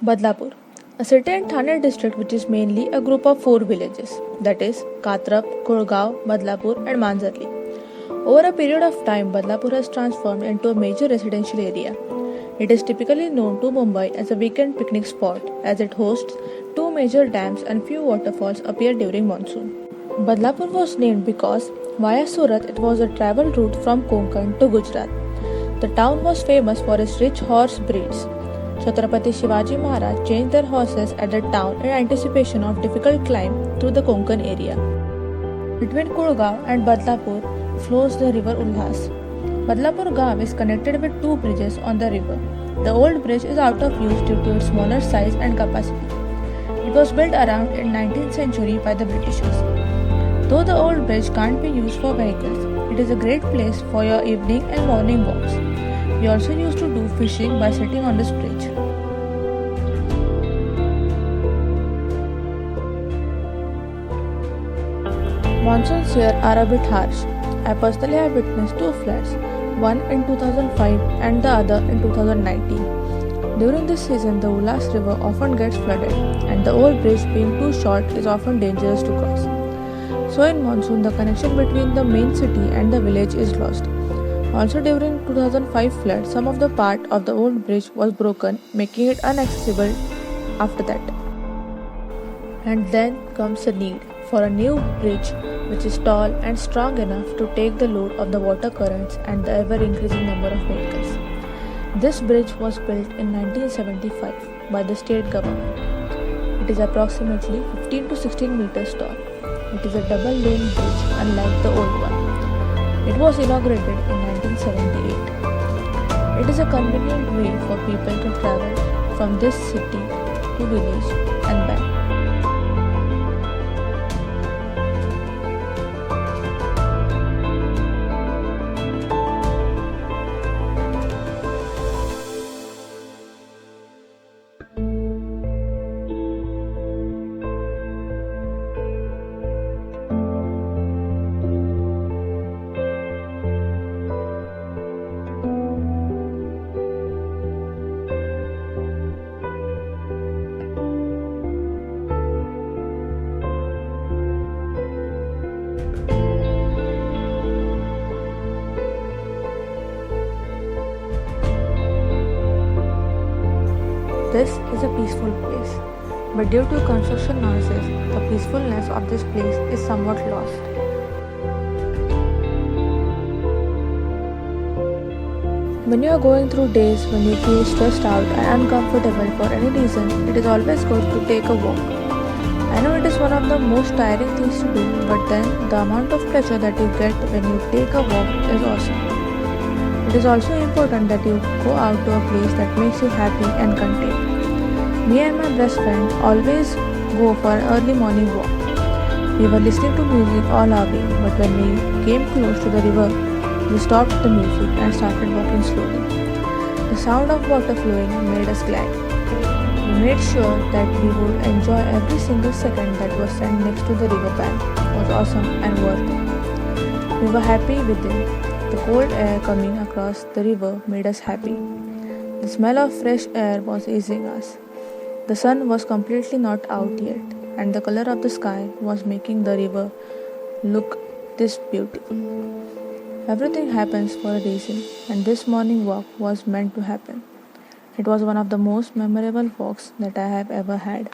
Badlapur, a city in Thane district which is mainly a group of four villages, that is Katrap, Kurgaon, Badlapur and Manzarli. Over a period of time, Badlapur has transformed into a major residential area. It is typically known to Mumbai as a weekend picnic spot as it hosts two major dams and few waterfalls appear during monsoon. Badlapur was named because via Surat it was a travel route from Konkan to Gujarat. The town was famous for its rich horse breeds. Chhatrapati Shivaji Maharaj changed their horses at the town in anticipation of difficult climb through the Konkan area. Between Kurgaon and Badlapur flows the river Ulhas. Badlapur Gaon is connected with two bridges on the river. The old bridge is out of use due to its smaller size and capacity. It was built around in 19th century by the Britishers. Though the old bridge can't be used for vehicles, it is a great place for your evening and morning walks. We also used to do fishing by sitting on this bridge. Monsoons here are a bit harsh. I personally have witnessed two floods, one in 2005 and the other in 2019. During this season, the Ulas River often gets flooded, and the old bridge being too short is often dangerous to cross. So in monsoon, the connection between the main city and the village is lost. Also during 2005 flood, some of the part of the old bridge was broken, making it inaccessible after that. And then comes the need for a new bridge which is tall and strong enough to take the load of the water currents and the ever-increasing number of vehicles. This bridge was built in 1975 by the state government. It is approximately 15 to 16 meters tall. It is a double-lane bridge unlike the old one. It was inaugurated in 1978. It is a convenient way for people to travel from this city to village and back. This is a peaceful place, but due to construction noises, the peacefulness of this place is somewhat lost. When you are going through days when you feel stressed out and uncomfortable for any reason, it is always good to take a walk. I know it is one of the most tiring things to do, but then the amount of pleasure that you get when you take a walk is awesome. It is also important that you go out to a place that makes you happy and content. Me and my best friend always go for an early morning walk. We were listening to music all our way, but when we came close to the river, we stopped the music and started walking slowly. The sound of water flowing made us glad. We made sure that we would enjoy every single second that was spent next to the river bank. It was awesome and worth it. We were happy with it. The cold air coming across the river made us happy. The smell of fresh air was easing us. The sun was completely not out yet, and the color of the sky was making the river look this beautiful. Everything happens for a reason, and this morning walk was meant to happen. It was one of the most memorable walks that I have ever had.